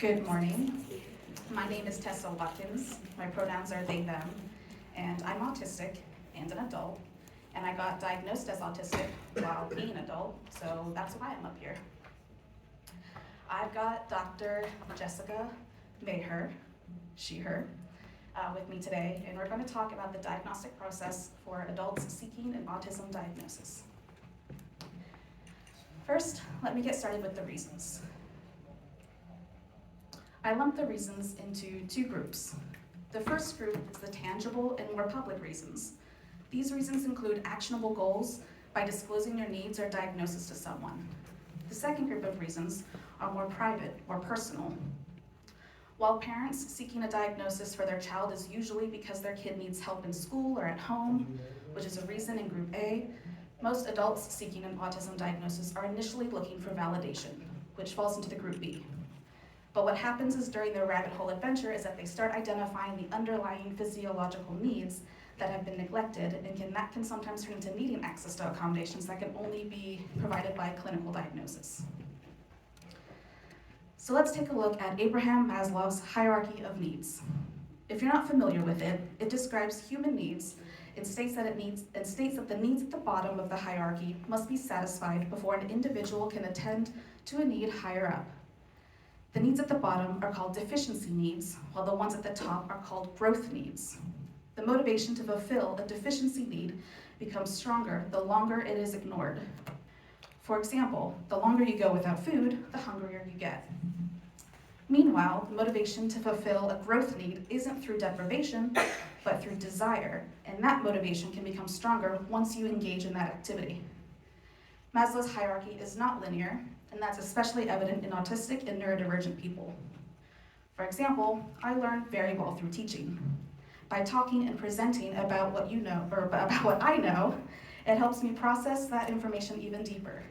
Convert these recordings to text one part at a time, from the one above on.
Good morning. My name is Tessa Watkins. My pronouns are they, them, and I'm autistic and an adult. And I got diagnosed as autistic while being an adult, so that's why I'm up here. I've got Dr. Jessica Maher, she, her, with me today, and we're going to talk about the diagnostic process for adults seeking an autism diagnosis. First, let me get started with the reasons. I lump the reasons into two groups. The first group is the tangible and more public reasons. These reasons include actionable goals by disclosing your needs or diagnosis to someone. The second group of reasons are more private or personal. While parents seeking a diagnosis for their child is usually because their kid needs help in school or at home, which is a reason in group A, most adults seeking an autism diagnosis are initially looking for validation, which falls into the group B. But what happens is during their rabbit hole adventure is that they start identifying the underlying physiological needs that have been neglected, and that can sometimes turn into needing access to accommodations that can only be provided by a clinical diagnosis. So let's take a look at Abraham Maslow's hierarchy of needs. If you're not familiar with it, it describes human needs and states that the needs at the bottom of the hierarchy must be satisfied before an individual can attend to a need higher up. The needs at the bottom are called deficiency needs, while the ones at the top are called growth needs. The motivation to fulfill a deficiency need becomes stronger the longer it is ignored. For example, the longer you go without food, the hungrier you get. Meanwhile, the motivation to fulfill a growth need isn't through deprivation, but through desire, and that motivation can become stronger once you engage in that activity. Maslow's hierarchy is not linear, and that's especially evident in autistic and neurodivergent people. For example, I learn very well through teaching. By talking and presenting about what you know, or about what I know, it helps me process that information even deeper.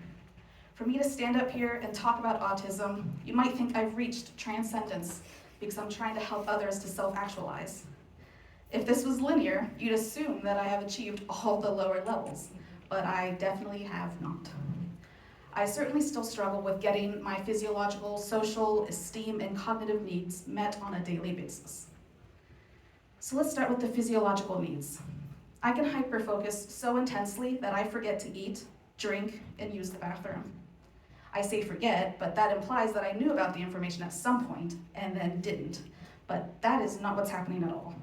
For me to stand up here and talk about autism, you might think I've reached transcendence because I'm trying to help others to self-actualize. If this was linear, you'd assume that I have achieved all the lower levels, but I definitely have not. I certainly still struggle with getting my physiological, social, esteem, and cognitive needs met on a daily basis. So let's start with the physiological needs. I can hyper-focus so intensely that I forget to eat, drink, and use the bathroom. I say forget, but that implies that I knew about the information at some point and then didn't. But that is not what's happening at all.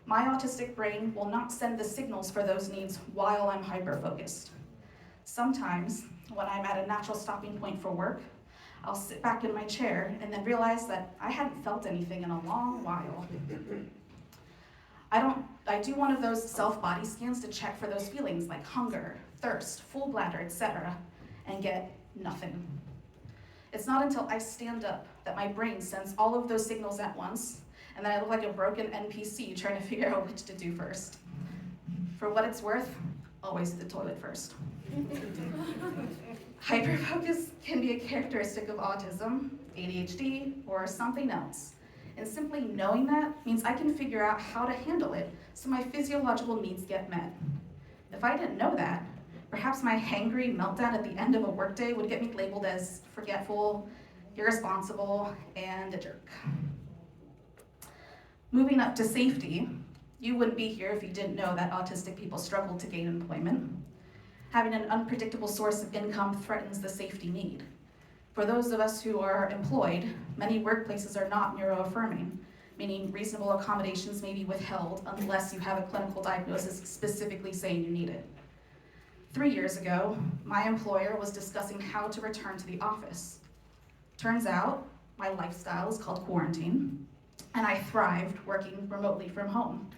My autistic brain will not send the signals for those needs while I'm hyper-focused. Sometimes, when I'm at a natural stopping point for work, I'll sit back in my chair and then realize that I hadn't felt anything in a long while. I do one of those self-body scans to check for those feelings like hunger, thirst, full bladder, etc., and get nothing. It's not until I stand up that my brain sends all of those signals at once, and then I look like a broken NPC trying to figure out which to do first. For what it's worth, always the toilet first. Hyperfocus can be a characteristic of autism, ADHD, or something else. And simply knowing that means I can figure out how to handle it so my physiological needs get met. If I didn't know that, perhaps my hangry meltdown at the end of a workday would get me labeled as forgetful, irresponsible, and a jerk. Moving up to safety, you wouldn't be here if you didn't know that autistic people struggle to gain employment. Having an unpredictable source of income threatens the safety need. For those of us who are employed, many workplaces are not neuroaffirming, meaning reasonable accommodations may be withheld unless you have a clinical diagnosis specifically saying you need it. 3 years ago, my employer was discussing how to return to the office. Turns out, my lifestyle is called quarantine, and I thrived working remotely from home.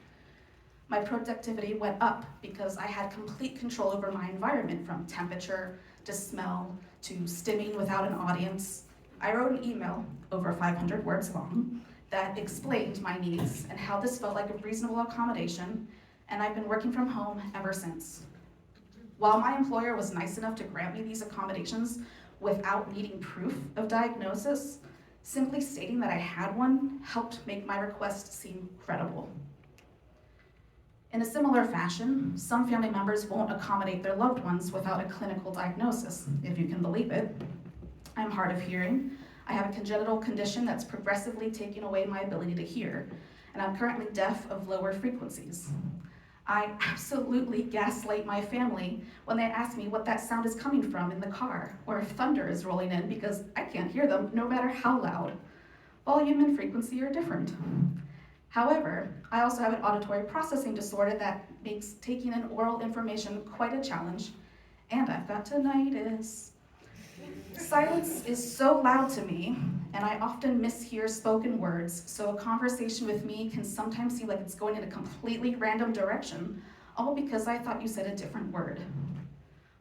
My productivity went up because I had complete control over my environment, from temperature to smell to stimming without an audience. I wrote an email, over 500 words long, that explained my needs and how this felt like a reasonable accommodation, and I've been working from home ever since. While my employer was nice enough to grant me these accommodations without needing proof of diagnosis, simply stating that I had one helped make my request seem credible. In a similar fashion, some family members won't accommodate their loved ones without a clinical diagnosis, if you can believe it. I'm hard of hearing, I have a congenital condition that's progressively taking away my ability to hear, and I'm currently deaf of lower frequencies. I absolutely gaslight my family when they ask me what that sound is coming from in the car, or if thunder is rolling in, because I can't hear them no matter how loud. Volume and frequency are different. However, I also have an auditory processing disorder that makes taking in oral information quite a challenge, and I've got tinnitus. Silence is so loud to me, and I often mishear spoken words, so a conversation with me can sometimes seem like it's going in a completely random direction, all because I thought you said a different word.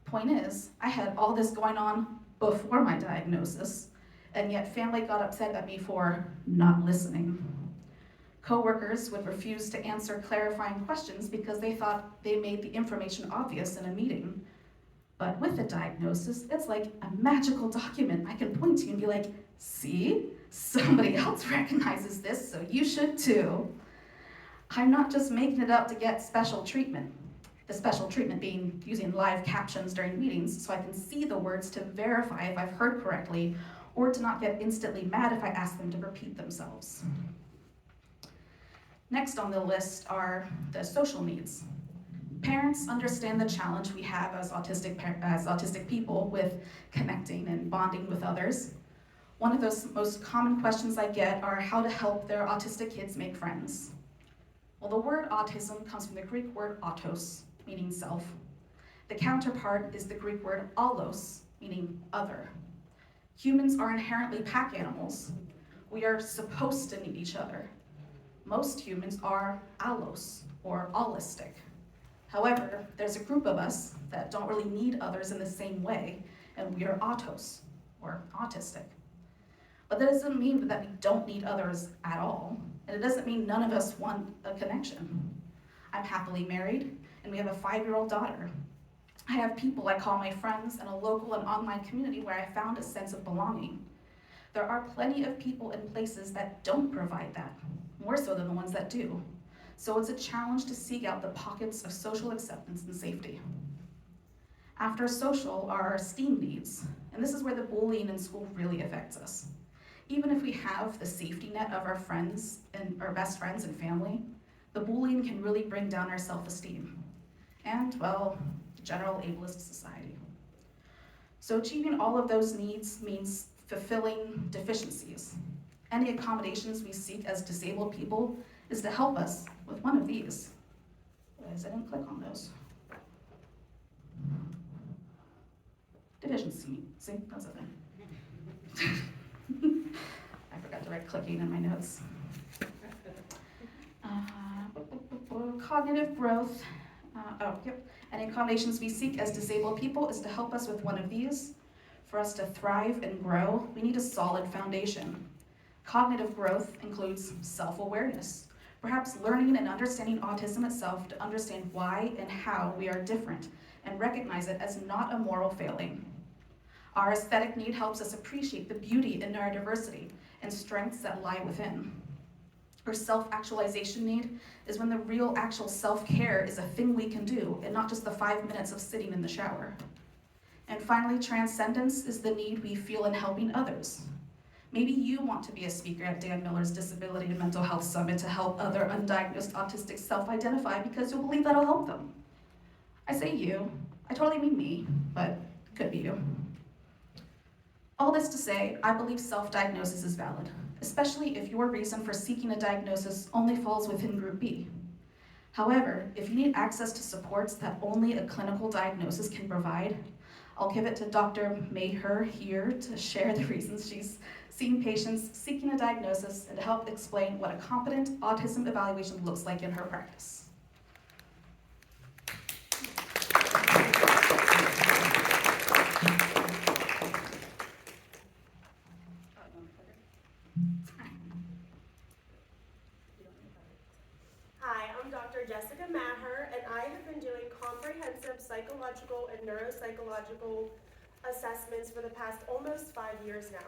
Point is, I had all this going on before my diagnosis, and yet family got upset at me for not listening. Coworkers would refuse to answer clarifying questions because they thought they made the information obvious in a meeting. But with a diagnosis, it's like a magical document I can point to and be like, see, somebody else recognizes this, so you should too. I'm not just making it up to get special treatment. The special treatment being using live captions during meetings so I can see the words to verify if I've heard correctly, or to not get instantly mad if I ask them to repeat themselves. Next on the list are the social needs. Parents understand the challenge we have as autistic people with connecting and bonding with others. One of those most common questions I get are how to help their autistic kids make friends. Well, the word autism comes from the Greek word autos, meaning self. The counterpart is the Greek word allos, meaning other. Humans are inherently pack animals. We are supposed to need each other. Most humans are allos, or allistic. However, there's a group of us that don't really need others in the same way, and we are autos, or autistic. But that doesn't mean that we don't need others at all, and it doesn't mean none of us want a connection. I'm happily married, and we have a 5-year-old daughter. I have people I call my friends and a local and online community where I found a sense of belonging. There are plenty of people and places that don't provide that, more so than the ones that do. So it's a challenge to seek out the pockets of social acceptance and safety. After social are our esteem needs, and this is where the bullying in school really affects us. Even if we have the safety net of our friends and our best friends and family, the bullying can really bring down our self-esteem and, well, general ableist society. So achieving all of those needs means fulfilling deficiencies. Any accommodations we seek as disabled people is to help us with one of these. Realize I didn't click on those. Deficiency, see, that's a thing. I forgot to write clicking in my notes. Cognitive growth. Any accommodations we seek as disabled people is to help us with one of these. For us to thrive and grow, we need a solid foundation. Cognitive growth includes self-awareness, perhaps learning and understanding autism itself to understand why and how we are different and recognize it as not a moral failing. Our aesthetic need helps us appreciate the beauty in our diversity and strengths that lie within. Our self-actualization need is when the real actual self-care is a thing we can do and not just the 5 minutes of sitting in the shower. And finally, transcendence is the need we feel in helping others. Maybe you want to be a speaker at Dan Miller's Disability and Mental Health Summit to help other undiagnosed autistics self-identify because you believe that'll help them. I say you, I totally mean me, but it could be you. All this to say, I believe self-diagnosis is valid, especially if your reason for seeking a diagnosis only falls within Group B. However, if you need access to supports that only a clinical diagnosis can provide, I'll give it to Dr. Maher here to share the reasons she's seen patients seeking a diagnosis and to help explain what a competent autism evaluation looks like in her practice. Hi, I'm Dr. Jessica Maher, and I have been doing comprehensive psychological and neuropsychological assessments for the past almost 5 years now.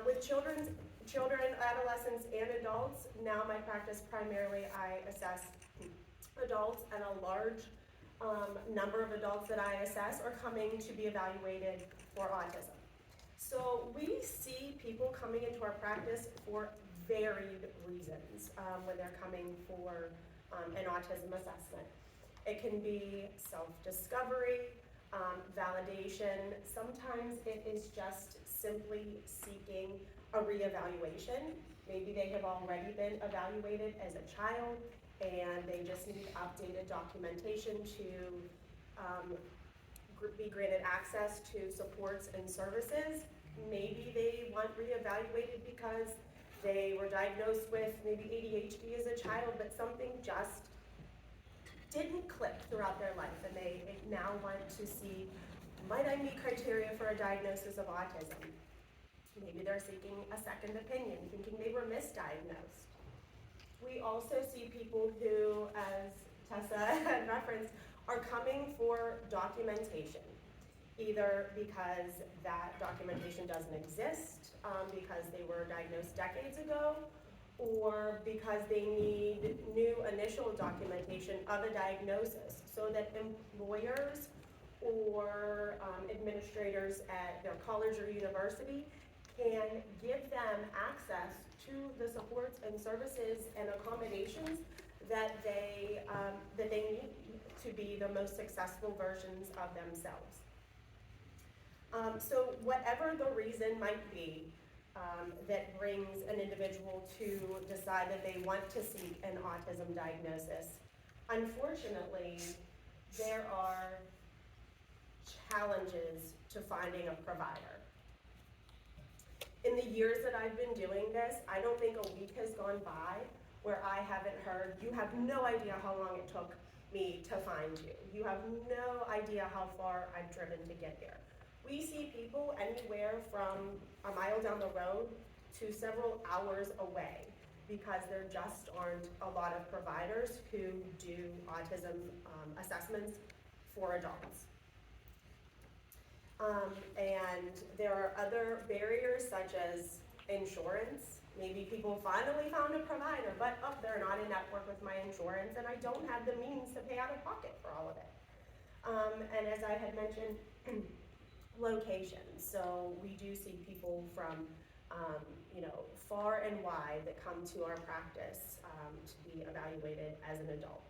With children, adolescents, and adults, now my practice primarily I assess adults, and a large number of adults that I assess are coming to be evaluated for autism. So we see people coming into our practice for varied reasons when they're coming for an autism assessment. It can be self-discovery, validation. Sometimes it is just simply seeking a reevaluation. Maybe they have already been evaluated as a child and they just need updated documentation to be granted access to supports and services. Maybe they want reevaluated because they were diagnosed with maybe ADHD as a child, but something just didn't click throughout their life, and they now want to see, might I meet criteria for a diagnosis of autism? Maybe they're seeking a second opinion, thinking they were misdiagnosed. We also see people who, as Tessa had referenced, are coming for documentation, either because that documentation doesn't exist, because they were diagnosed decades ago, or because they need new initial documentation of a diagnosis so that employers or administrators at their college or university can give them access to the supports and services and accommodations that they need to be the most successful versions of themselves. So whatever the reason might be that brings an individual to decide that they want to seek an autism diagnosis, unfortunately, there are challenges to finding a provider. In the years that I've been doing this, I don't think a week has gone by where I haven't heard, you have no idea how long it took me to find you. You have no idea how far I've driven to get there. We see people anywhere from a mile down the road to several hours away because there just aren't a lot of providers who do autism assessments for adults. And there are other barriers such as insurance. Maybe people finally found a provider, but they're not in network with my insurance and I don't have the means to pay out of pocket for all of it. And as I had mentioned, locations. So we do see people from far and wide that come to our practice to be evaluated as an adult.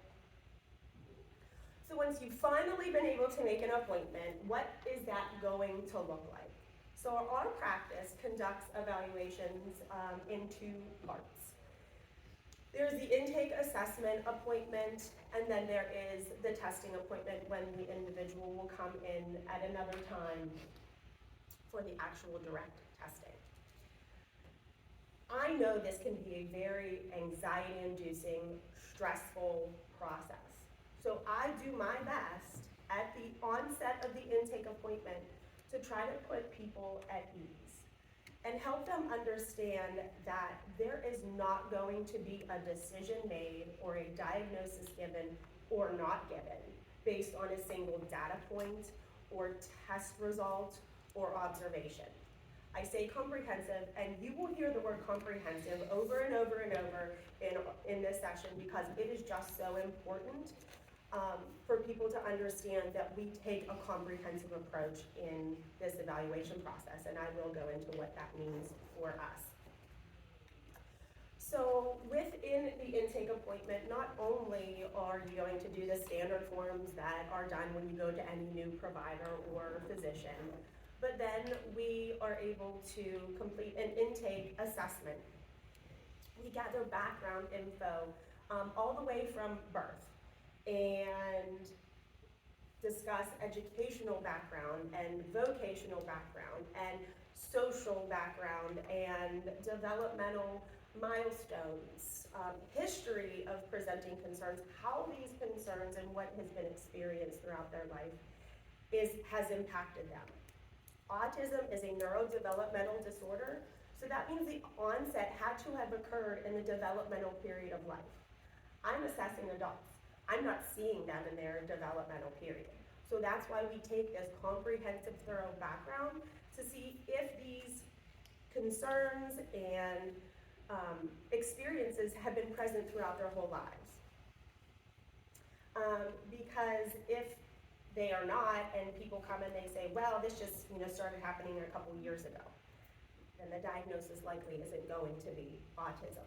So once you've finally been able to make an appointment, what is that going to look like? So our practice conducts evaluations in two parts. There's the intake assessment appointment, and then there is the testing appointment when the individual will come in at another time for the actual direct testing. I know this can be a very anxiety-inducing, stressful process. So I do my best at the onset of the intake appointment to try to put people at ease and help them understand that there is not going to be a decision made or a diagnosis given or not given based on a single data point or test result or observation. I say comprehensive, and you will hear the word comprehensive over and over and over in this session because it is just so important for people to understand that we take a comprehensive approach in this evaluation process, and I will go into what that means for us. So within the intake appointment, not only are you going to do the standard forms that are done when you go to any new provider or physician, but then we are able to complete an intake assessment. We gather background info all the way from birth and discuss educational background and vocational background and social background and developmental milestones, history of presenting concerns, how these concerns and what has been experienced throughout their life has impacted them. Autism is a neurodevelopmental disorder, so that means the onset had to have occurred in the developmental period of life. I'm assessing adults. I'm not seeing them in their developmental period. So that's why we take this comprehensive, thorough background to see if these concerns and experiences have been present throughout their whole lives. Because if they are not, and people come and they say, well, this just started happening a couple years ago, then the diagnosis likely isn't going to be autism.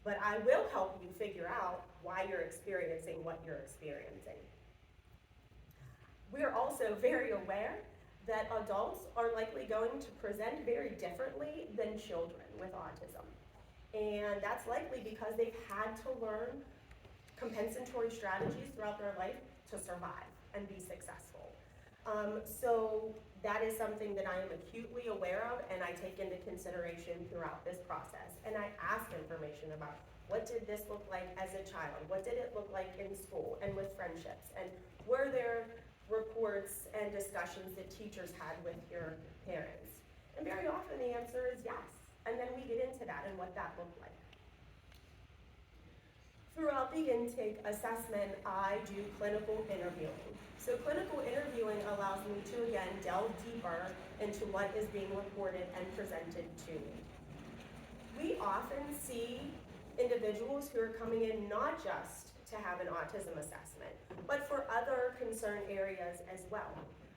But I will help you figure out why you're experiencing what you're experiencing. We're also very aware that adults are likely going to present very differently than children with autism. And that's likely because they've had to learn compensatory strategies throughout their life to survive and be successful. So that is something that I am acutely aware of and I take into consideration throughout this process. And I ask information about what did this look like as a child? What did it look like in school and with friendships? And were there reports and discussions that teachers had with your parents? And very often the answer is yes. And then we get into that and what that looked like. Throughout the intake assessment, I do clinical interviewing. So clinical interviewing allows me to, again, delve deeper into what is being reported and presented to me. We often see individuals who are coming in not just to have an autism assessment, but for other concern areas as well.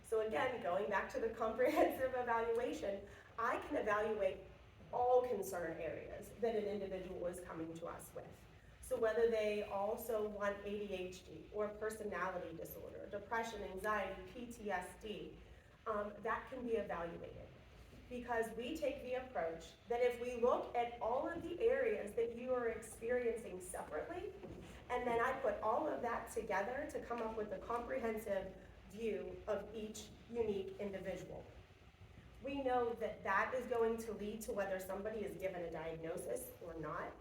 So again, going back to the comprehensive evaluation, I can evaluate all concern areas that an individual is coming to us with. So whether they also want ADHD or personality disorder, depression, anxiety, PTSD, that can be evaluated. Because we take the approach that if we look at all of the areas that you are experiencing separately, and then I put all of that together to come up with a comprehensive view of each unique individual. We know that that is going to lead to whether somebody is given a diagnosis or not,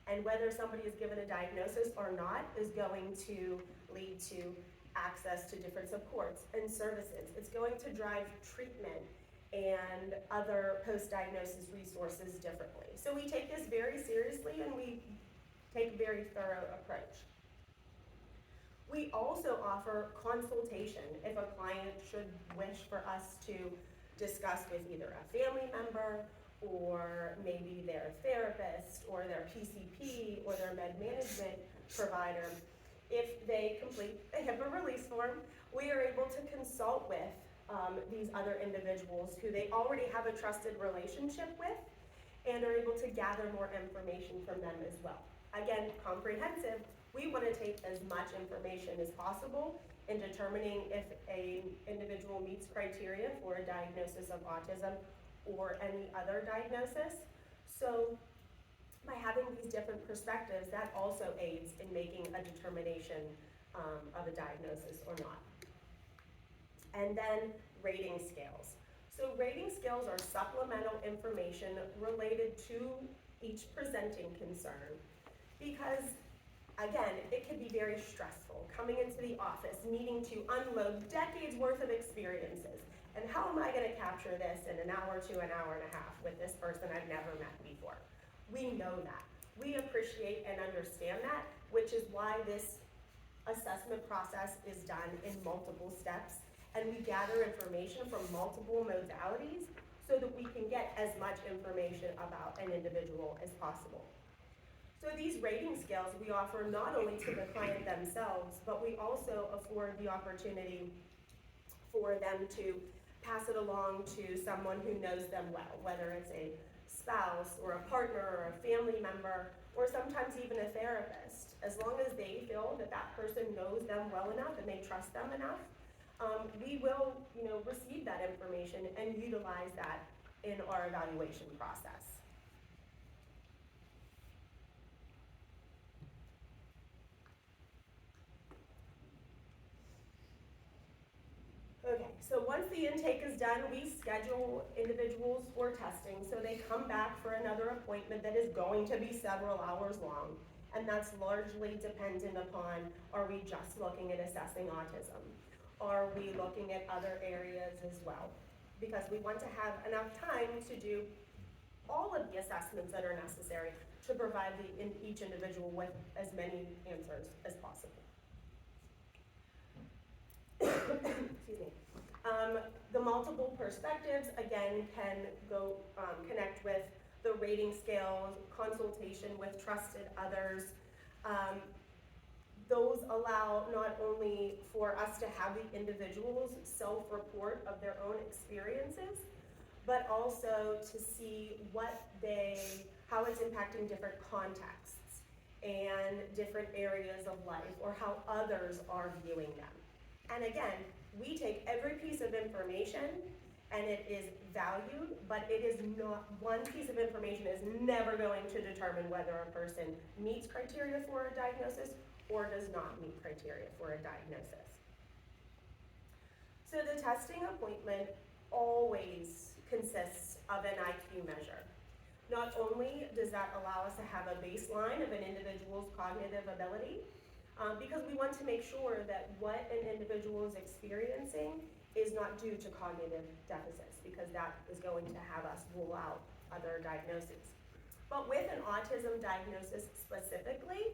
and whether somebody is given a diagnosis or not is going to lead to access to different supports and services. It's going to drive treatment and other post-diagnosis resources differently. So we take this very seriously and we take a very thorough approach. We also offer consultation if a client should wish for us to discuss with either a family member or maybe their therapist or their PCP or their med management provider. If they complete a HIPAA release form, we are able to consult with these other individuals who they already have a trusted relationship with and are able to gather more information from them as well. Again, comprehensive, we want to take as much information as possible in determining if an individual meets criteria for a diagnosis of autism or any other diagnosis. So by having these different perspectives, that also aids in making a determination of a diagnosis or not. And then rating scales. So rating scales are supplemental information related to each presenting concern because, again, it can be very stressful coming into the office, needing to unload decades worth of experiences. And how am I going to capture this in an hour to an hour and a half with this person I've never met before? We know that. We appreciate and understand that, which is why this assessment process is done in multiple steps. And we gather information from multiple modalities so that we can get as much information about an individual as possible. So these rating scales we offer not only to the client themselves, but we also afford the opportunity for them to pass it along to someone who knows them well, whether it's a spouse or a partner or a family member, or sometimes even a therapist. As long as they feel that that person knows them well enough and they trust them enough, we will, receive that information and utilize that in our evaluation process. Okay, so once the intake is done, we schedule individuals for testing, so they come back for another appointment that is going to be several hours long, and that's largely dependent upon, are we just looking at assessing autism? Are we looking at other areas as well? Because we want to have enough time to do all of the assessments that are necessary to provide each individual with as many answers as possible. Excuse me. The multiple perspectives, again, can go connect with the rating scales, consultation with trusted others. those allow not only for us to have the individuals self-report of their own experiences, but also to see how it's impacting different contexts and different areas of life, or how others are viewing them. And again, we take every piece of information and it is valued, but it is not, one piece of information is never going to determine whether a person meets criteria for a diagnosis or does not meet criteria for a diagnosis. So the testing appointment always consists of an IQ measure. Not only does that allow us to have a baseline of an individual's cognitive ability, because we want to make sure that what an individual is experiencing is not due to cognitive deficits, because that is going to have us rule out other diagnoses. But with an autism diagnosis specifically,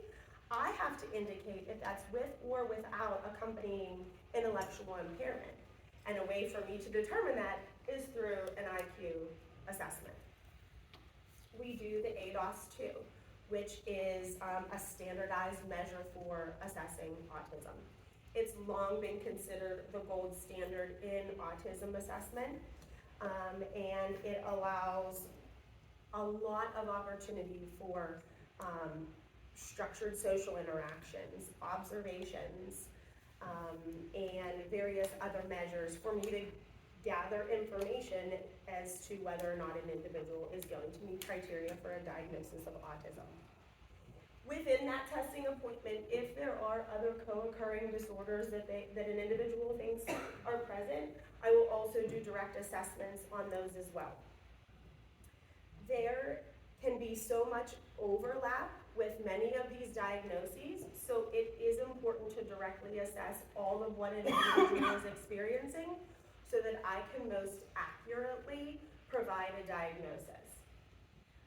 I have to indicate if that's with or without accompanying intellectual impairment. And a way for me to determine that is through an IQ assessment. We do the ADOS-2, which is a standardized measure for assessing autism. It's long been considered the gold standard in autism assessment, and it allows a lot of opportunity for structured social interactions, observations, and various other measures for me to gather information as to whether or not an individual is going to meet criteria for a diagnosis of autism. Within that testing appointment, if there are other co-occurring disorders that an individual thinks are present, I will also do direct assessments on those as well. There can be so much overlap with many of these diagnoses, so it is important to directly assess all of what an individual is experiencing so that I can most accurately provide a diagnosis.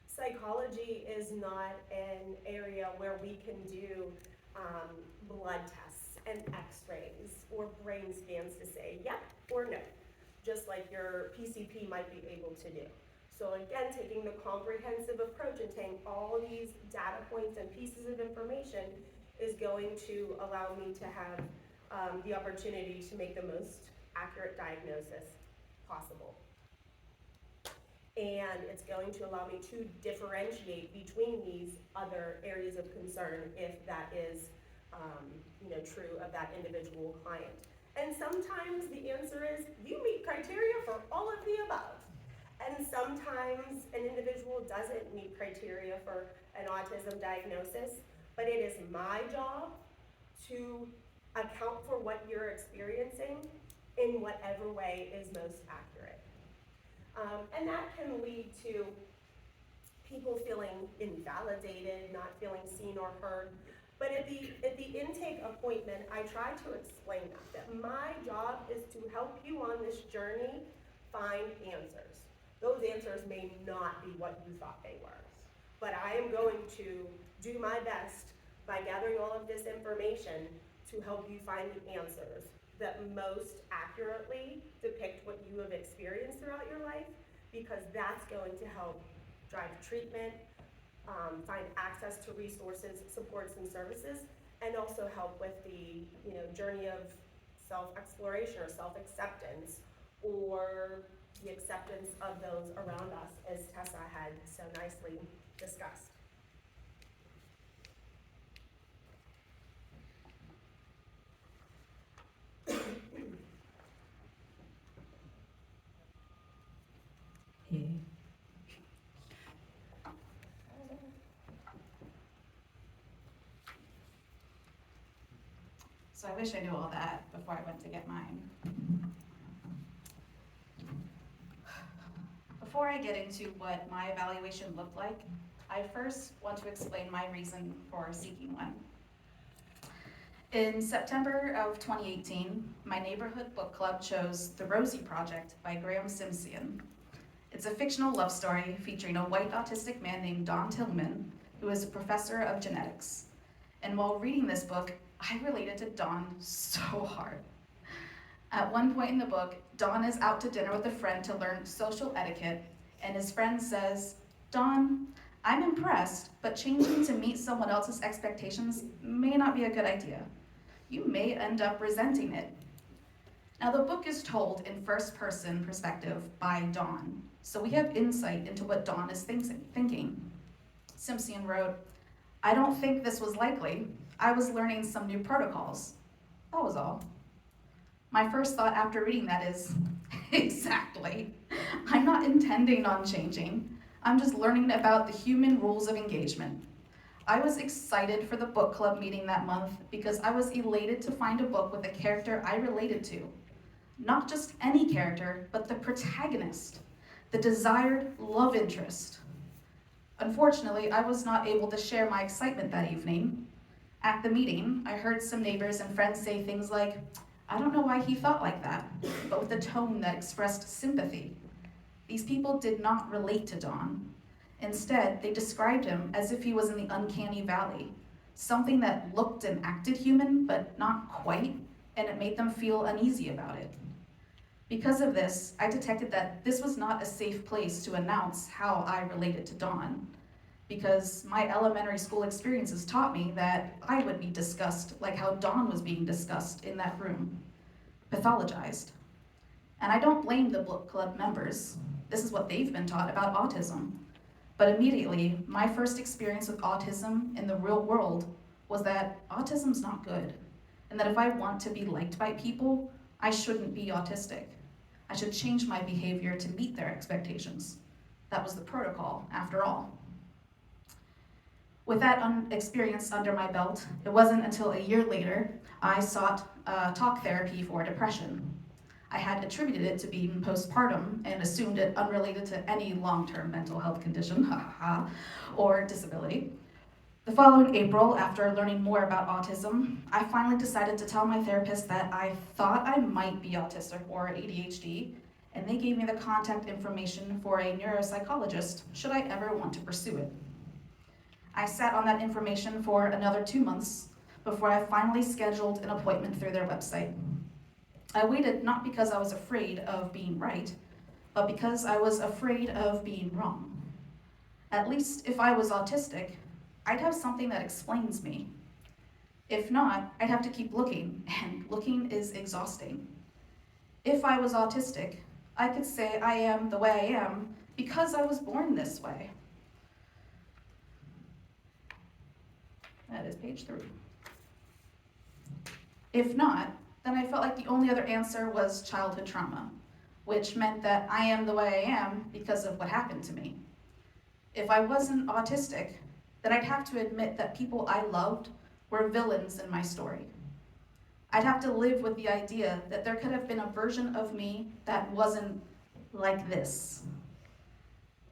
Psychology is not an area where we can do blood tests and x-rays or brain scans to say yep or no, just like your PCP might be able to do. So again, taking the comprehensive approach and taking all these data points and pieces of information is going to allow me to have the opportunity to make the most accurate diagnosis possible. And it's going to allow me to differentiate between these other areas of concern if that is true of that individual client. And sometimes the answer is you meet criteria for all of the above. And sometimes an individual doesn't meet criteria for an autism diagnosis, but it is my job to account for what you're experiencing in whatever way is most accurate. And that can lead to people feeling invalidated, not feeling seen or heard. But at the intake appointment, I try to explain that my job is to help you on this journey find answers. Those answers may not be what you thought they were, but I am going to do my best by gathering all of this information to help you find the answers that most accurately depict what you have experienced throughout your life, because that's going to help drive treatment, find access to resources, supports, and services, and also help with the journey of self-exploration or self-acceptance, or the acceptance of those around us, as Tessa had so nicely discussed. So I wish I knew all that before I went to get mine. Before I get into what my evaluation looked like, I first want to explain my reason for seeking one. In September of 2018, my neighborhood book club chose The Rosie Project by Graham Simpson. It's a fictional love story featuring a white autistic man named Don Tillman, who is a professor of genetics. And while reading this book, I related to Don so hard. At one point in the book, Don is out to dinner with a friend to learn social etiquette, and his friend says, "Don, I'm impressed, but changing to meet someone else's expectations may not be a good idea. You may end up resenting it. Now, the book is told in first-person perspective by Dawn, so we have insight into what Dawn is thinking. Simpson wrote, "I don't think this was likely. I was learning some new protocols. That was all." My first thought after reading that is, exactly. I'm not intending on changing. I'm just learning about the human rules of engagement. I was excited for the book club meeting that month because I was elated to find a book with a character I related to. Not just any character, but the protagonist, the desired love interest. Unfortunately, I was not able to share my excitement that evening. At the meeting, I heard some neighbors and friends say things like, "I don't know why he thought like that," but with a tone that expressed sympathy. These people did not relate to Don. Instead, they described him as if he was in the uncanny valley, something that looked and acted human, but not quite, and it made them feel uneasy about it. Because of this, I detected that this was not a safe place to announce how I related to Dawn, because my elementary school experiences taught me that I would be discussed like how Dawn was being discussed in that room, pathologized. And I don't blame the book club members. This is what they've been taught about autism. But immediately, my first experience with autism in the real world was that autism's not good, and that if I want to be liked by people, I shouldn't be autistic. I should change my behavior to meet their expectations. That was the protocol, after all. With that experience under my belt, it wasn't until a year later I sought talk therapy for depression. I had attributed it to being postpartum and assumed it unrelated to any long-term mental health condition, or disability. The following April, after learning more about autism, I finally decided to tell my therapist that I thought I might be autistic or ADHD, and they gave me the contact information for a neuropsychologist should I ever want to pursue it. I sat on that information for another 2 months before I finally scheduled an appointment through their website. I waited not because I was afraid of being right, but because I was afraid of being wrong. At least if I was autistic, I'd have something that explains me. If not, I'd have to keep looking, and looking is exhausting. If I was autistic, I could say I am the way I am because I was born this way. That is page 3. If not, then I felt like the only other answer was childhood trauma, which meant that I am the way I am because of what happened to me. If I wasn't autistic, then I'd have to admit that people I loved were villains in my story. I'd have to live with the idea that there could have been a version of me that wasn't like this.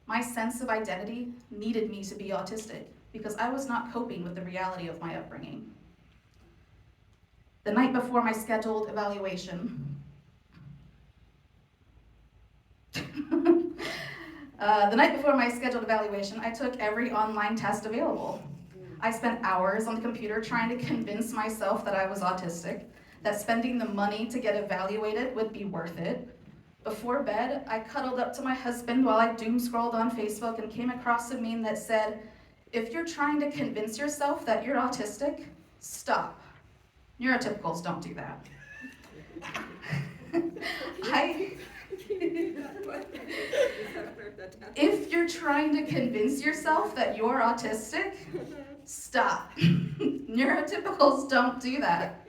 My sense of identity needed me to be autistic because I was not coping with the reality of my upbringing. The night before my scheduled evaluation, I took every online test available. I spent hours on the computer trying to convince myself that I was autistic, that spending the money to get evaluated would be worth it. Before bed, I cuddled up to my husband while I doom scrolled on Facebook and came across a meme that said, "If you're trying to convince yourself that you're autistic, stop. Neurotypicals don't do that." If you're trying to convince yourself that you're autistic, stop. Neurotypicals don't do that.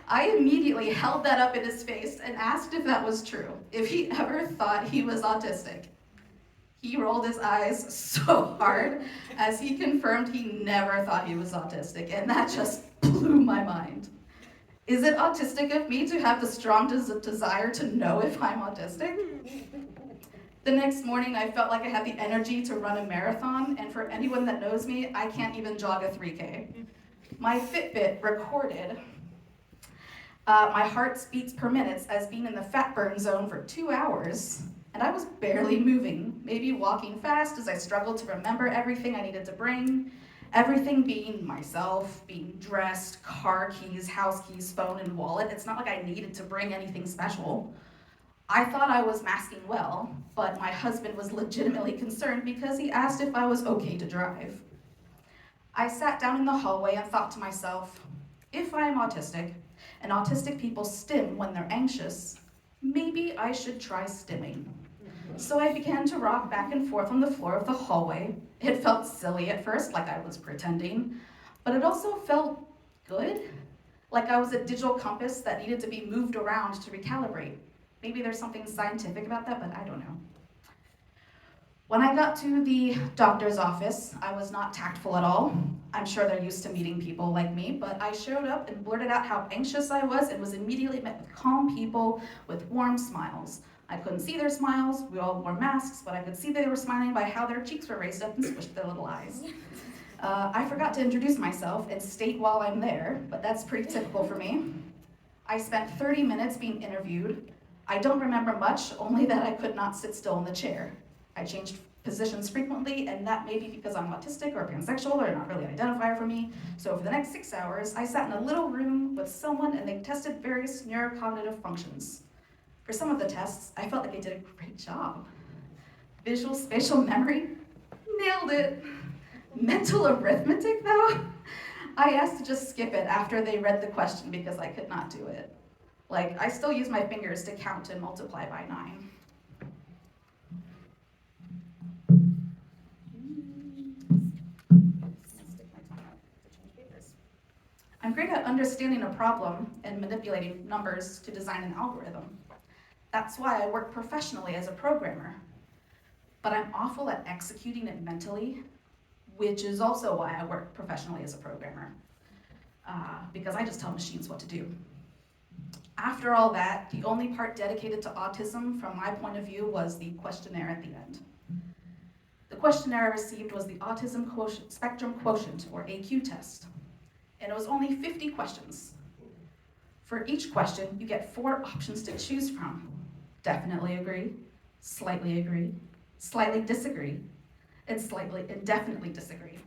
I immediately held that up in his face and asked if that was true, if he ever thought he was autistic. He rolled his eyes so hard as he confirmed he never thought he was autistic, and that just blew my mind. Is it autistic of me to have the strong desire to know if I'm autistic? The next morning, I felt like I had the energy to run a marathon, and for anyone that knows me, I can't even jog a 3K. My Fitbit recorded my heart beats per minute as being in the fat burn zone for 2 hours, and I was barely moving, maybe walking fast as I struggled to remember everything I needed to bring, everything being myself, being dressed, car keys, house keys, phone, and wallet. It's not like I needed to bring anything special. I thought I was masking well, but my husband was legitimately concerned because he asked if I was okay to drive. I sat down in the hallway and thought to myself, if I am autistic, and autistic people stim when they're anxious, maybe I should try stimming. So I began to rock back and forth on the floor of the hallway. It felt silly at first, like I was pretending, but it also felt good, like I was a digital compass that needed to be moved around to recalibrate. Maybe there's something scientific about that, but I don't know. When I got to the doctor's office, I was not tactful at all. I'm sure they're used to meeting people like me, but I showed up and blurted out how anxious I was and was immediately met with calm people with warm smiles. I couldn't see their smiles, we all wore masks, but I could see they were smiling by how their cheeks were raised up and squished their little eyes. I forgot to introduce myself and state while I'm there, but that's pretty typical for me. I spent 30 minutes being interviewed. I don't remember much, only that I could not sit still in the chair. I changed positions frequently, and that may be because I'm autistic or pansexual or not really an identifier for me. So for the next 6 hours, I sat in a little room with someone and they tested various neurocognitive functions. For some of the tests, I felt like I did a great job. Visual spatial memory, nailed it. Mental arithmetic though, I asked to just skip it after they read the question because I could not do it. Like, I still use my fingers to count and multiply by 9. I'm great at understanding a problem and manipulating numbers to design an algorithm. That's why I work professionally as a programmer. But I'm awful at executing it mentally, which is also why I work professionally as a programmer. Because I just tell machines what to do. After all that, the only part dedicated to autism from my point of view was the questionnaire at the end. The questionnaire I received was the Autism Spectrum Quotient, or AQ test. And it was only 50 questions. For each question, you get 4 options to choose from. Definitely agree, slightly agree, slightly disagree, and slightly and definitely disagree.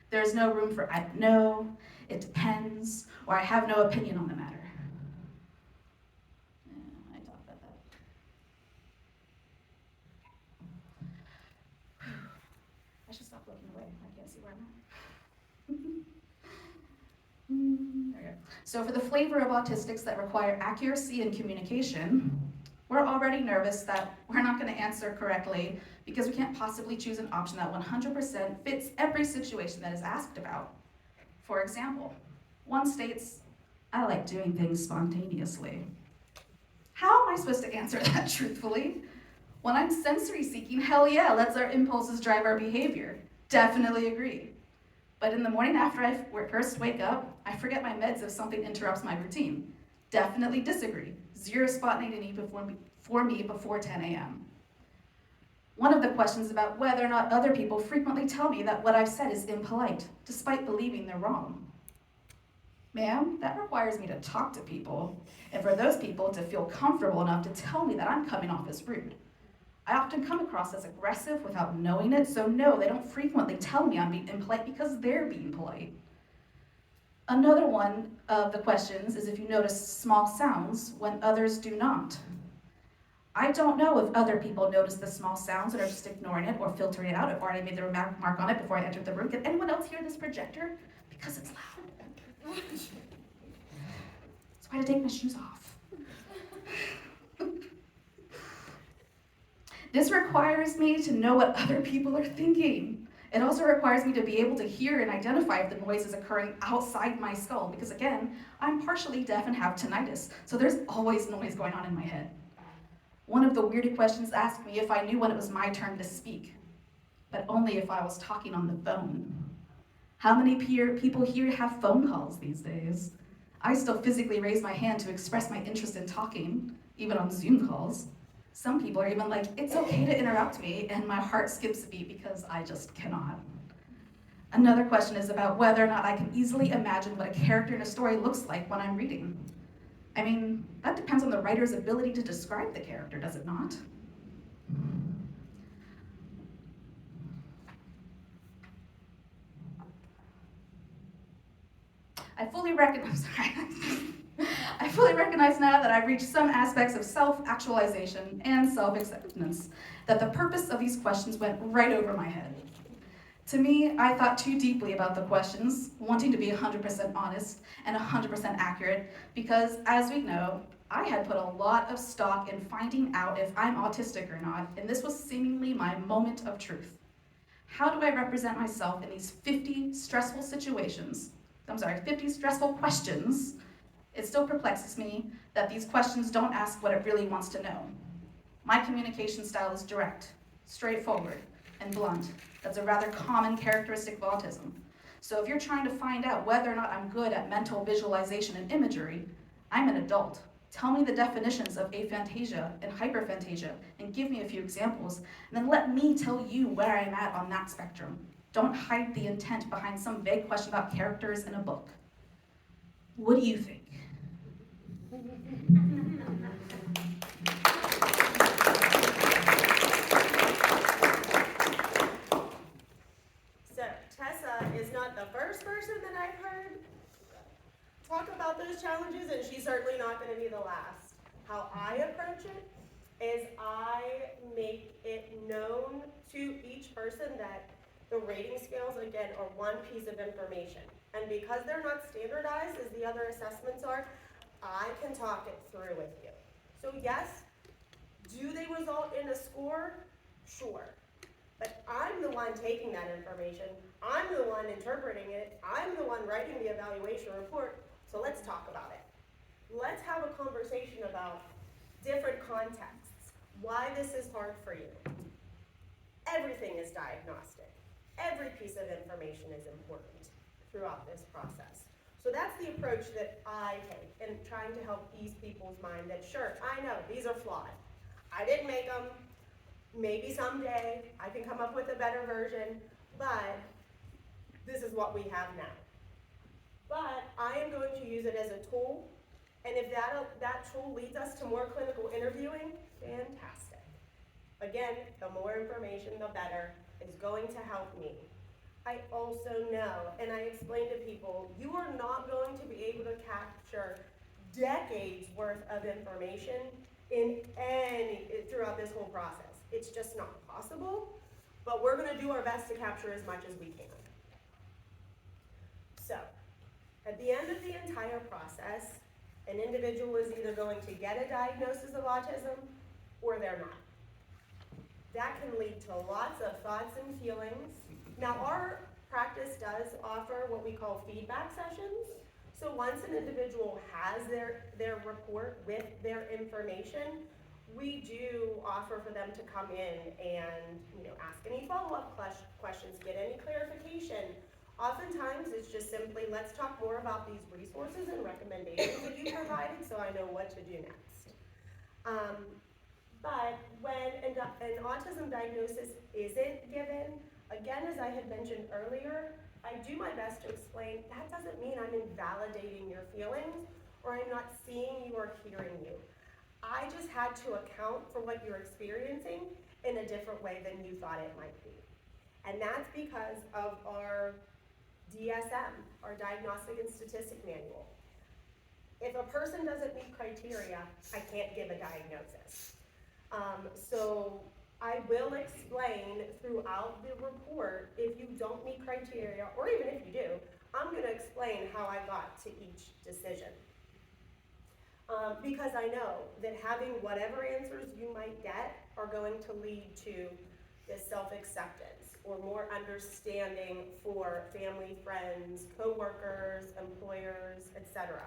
There is no room for I don't know, it depends, or I have no opinion on the matter. I talked about that. I should stop looking away. I can't see where I'm at. There we go. So for the flavor of autistics that require accuracy in communication, we're already nervous that we're not going to answer correctly because we can't possibly choose an option that 100% fits every situation that is asked about. For example, one states, I like doing things spontaneously. How am I supposed to answer that truthfully? When I'm sensory seeking, hell yeah, let's our impulses drive our behavior. Definitely agree. But in the morning after I first wake up, I forget my meds if something interrupts my routine. Definitely disagree. 0 spontaneity for me before 10 a.m. One of the questions about whether or not other people frequently tell me that what I've said is impolite, despite believing they're wrong. Ma'am, that requires me to talk to people, and for those people to feel comfortable enough to tell me that I'm coming off as rude. I often come across as aggressive without knowing it, so no, they don't frequently tell me I'm being impolite because they're being polite. Another one of the questions is if you notice small sounds when others do not. I don't know if other people notice the small sounds and are just ignoring it or filtering it out. I've already made the mark on it before I entered the room. Can anyone else hear this projector? Because it's loud. That's why I had to take my shoes off. This requires me to know what other people are thinking. It also requires me to be able to hear and identify if the noise is occurring outside my skull, because again, I'm partially deaf and have tinnitus, so there's always noise going on in my head. One of the weird questions asked me if I knew when it was my turn to speak, but only if I was talking on the phone. How many people here have phone calls these days? I still physically raise my hand to express my interest in talking, even on Zoom calls. Some people are even like, it's okay to interrupt me, and my heart skips a beat because I just cannot. Another question is about whether or not I can easily imagine what a character in a story looks like when I'm reading. I mean, that depends on the writer's ability to describe the character, does it not? I fully recognize fully recognize now that I've reached some aspects of self-actualization and self-acceptance, that the purpose of these questions went right over my head. To me, I thought too deeply about the questions, wanting to be 100% honest and 100% accurate, because as we know, I had put a lot of stock in finding out if I'm autistic or not, and this was seemingly my moment of truth. How do I represent myself in these 50 stressful questions? It still perplexes me that these questions don't ask what it really wants to know. My communication style is direct, straightforward, and blunt. That's a rather common characteristic of autism. So if you're trying to find out whether or not I'm good at mental visualization and imagery, I'm an adult. Tell me the definitions of aphantasia and hyperphantasia and give me a few examples, and then let me tell you where I'm at on that spectrum. Don't hide the intent behind some vague question about characters in a book. What do you think? So, Tessa is not the first person that I've heard talk about those challenges, and she's certainly not going to be the last. How I approach it is I make it known to each person that the rating scales, again, are one piece of information. And because they're not standardized as the other assessments are, I can talk it through with you. So yes, do they result in a score? Sure. But I'm the one taking that information. I'm the one interpreting it. I'm the one writing the evaluation report. So let's talk about it. Let's have a conversation about different contexts, why this is hard for you. Everything is diagnostic. Every piece of information is important throughout this process. So that's the approach that I take in trying to help ease people's mind that, sure, I know these are flawed. I didn't make them. Maybe someday I can come up with a better version, but this is what we have now. But I am going to use it as a tool, and if that tool leads us to more clinical interviewing, fantastic. Again, the more information, the better. It's going to help me. I also know, and I explain to people, you are not going to be able to capture decades worth of information throughout this whole process. It's just not possible, but we're going to do our best to capture as much as we can. So, at the end of the entire process, an individual is either going to get a diagnosis of autism or they're not. That can lead to lots of thoughts and feelings. Now, our practice does offer what we call feedback sessions. So once an individual has their report with their information, we do offer for them to come in and ask any follow-up questions, get any clarification. Oftentimes it's just simply, let's talk more about these resources and recommendations that you provided so I know what to do next. But when an autism diagnosis isn't given, again, as I had mentioned earlier, I do my best to explain that doesn't mean I'm invalidating your feelings or I'm not seeing you or hearing you. I just had to account for what you're experiencing in a different way than you thought it might be. And that's because of our DSM, our Diagnostic and Statistic Manual. If a person doesn't meet criteria, I can't give a diagnosis. So I will explain throughout the report, if you don't meet criteria, or even if you do, I'm going to explain how I got to each decision. Because I know that having whatever answers you might get are going to lead to this self-acceptance or more understanding for family, friends, co-workers, employers, etc.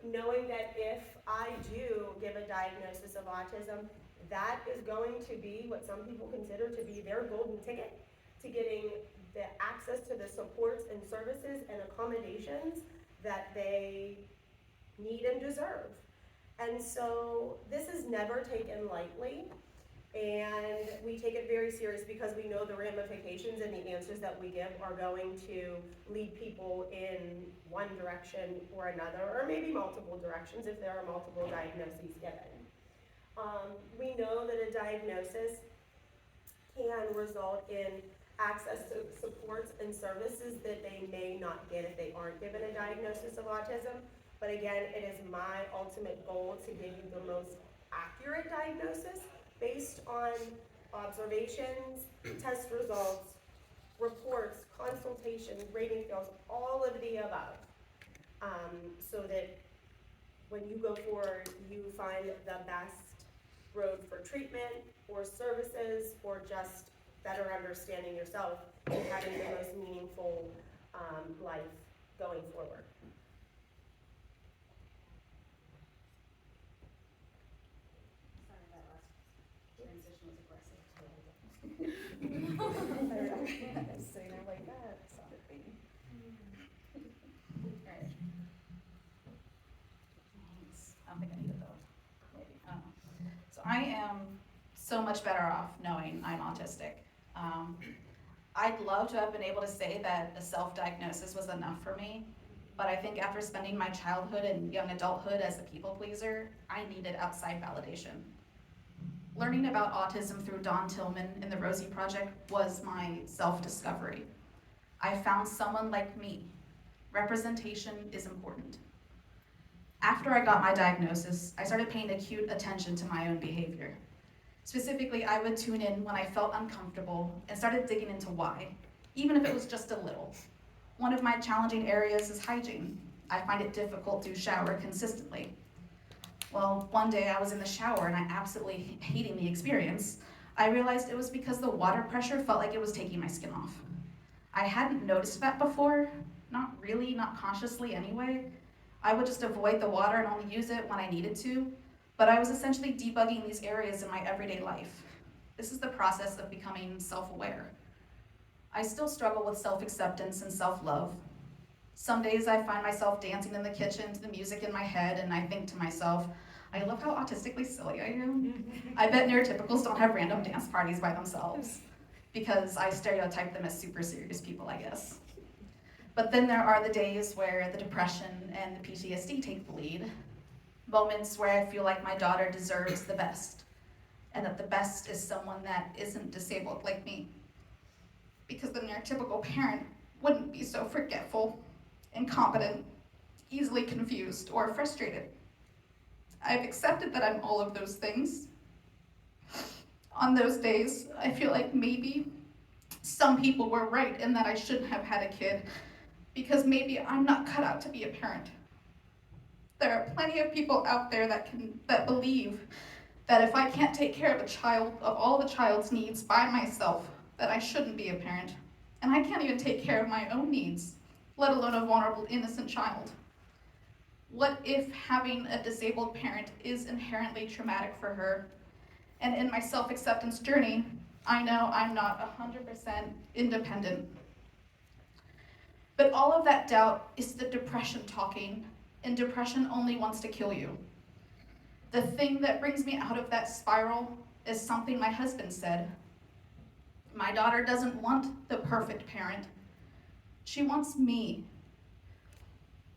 Knowing that if I do give a diagnosis of autism, that is going to be what some people consider to be their golden ticket to getting the access to the supports and services and accommodations that they need and deserve. And so this is never taken lightly, and we take it very serious because we know the ramifications and the answers that we give are going to lead people in one direction or another, or maybe multiple directions if there are multiple diagnoses given. We know that a diagnosis can result in access to supports and services that they may not get if they aren't given a diagnosis of autism. But again, it is my ultimate goal to give you the most accurate diagnosis based on observations, test results, reports, consultations, rating scales, all of the above, so that when you go forward, you find the best road for treatment or services or just better understanding yourself and having the most meaningful life going forward. Sorry, that last transition was aggressive. I was sitting there like that. Sounded baby. Alright. Thanks. I don't think I need it though. Maybe. I don't know. So I am so much better off knowing I'm autistic. I'd love to have been able to say that a self-diagnosis was enough for me, but I think after spending my childhood and young adulthood as a people pleaser, I needed outside validation. Learning about autism through Don Tillman in the Rosie Project was my self-discovery. I found someone like me. Representation is important. After I got my diagnosis, I started paying acute attention to my own behavior. Specifically, I would tune in when I felt uncomfortable and started digging into why, even if it was just a little. One of my challenging areas is hygiene. I find it difficult to shower consistently. Well, one day I was in the shower and I absolutely hating the experience. I realized it was because the water pressure felt like it was taking my skin off. I hadn't noticed that before, not really, not consciously anyway. I would just avoid the water and only use it when I needed to, but I was essentially debugging these areas in my everyday life. This is the process of becoming self-aware. I still struggle with self-acceptance and self-love. Some days I find myself dancing in the kitchen to the music in my head, and I think to myself, I love how autistically silly I am. I bet neurotypicals don't have random dance parties by themselves, because I stereotype them as super serious people, I guess. But then there are the days where the depression and the PTSD take the lead, moments where I feel like my daughter deserves the best, and that the best is someone that isn't disabled like me. Because the neurotypical parent wouldn't be so forgetful, incompetent, easily confused, or frustrated. I've accepted that I'm all of those things. On those days, I feel like maybe some people were right in that I shouldn't have had a kid, because maybe I'm not cut out to be a parent. There are plenty of people out there that believe that if I can't take care of a child, of all the child's needs by myself, that I shouldn't be a parent. And I can't even take care of my own needs, let alone a vulnerable, innocent child. What if having a disabled parent is inherently traumatic for her? And in my self-acceptance journey, I know I'm not 100% independent. But all of that doubt is the depression talking, and depression only wants to kill you. The thing that brings me out of that spiral is something my husband said. My daughter doesn't want the perfect parent. She wants me.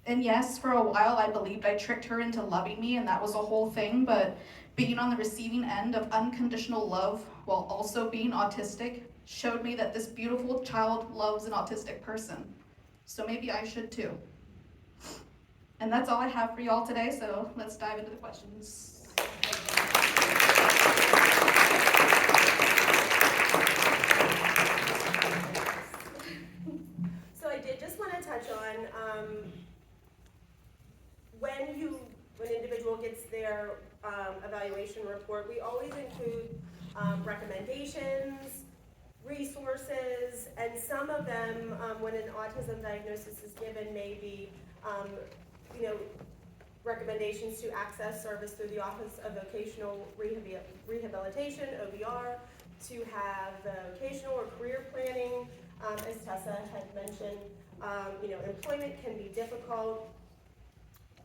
And yes, for a while I believed I tricked her into loving me, and that was a whole thing, but being on the receiving end of unconditional love while also being autistic showed me that this beautiful child loves an autistic person. So maybe I should too. And that's all I have for y'all today, so let's dive into the questions. So I did just want to touch on when an individual gets their evaluation report, we always include recommendations, resources, and some of them, when an autism diagnosis is given, may be recommendations to access service through the Office of Vocational Rehabilitation, OVR, to have vocational or career planning. As Tessa had mentioned, employment can be difficult.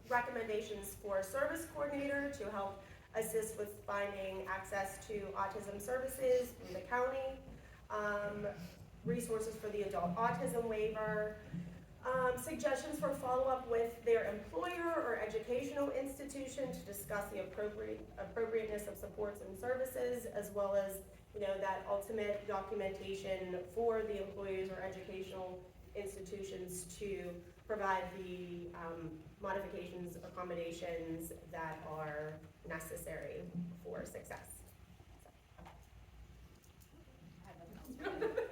Recommendations for a service coordinator to help assist with finding access to autism services through the county. Resources for the adult autism waiver. Suggestions for follow-up with their employer or educational institution to discuss the appropriateness of supports and services, as well as that ultimate documentation for the employers or educational institutions to provide the modifications, accommodations that are necessary for success. I have nothing else.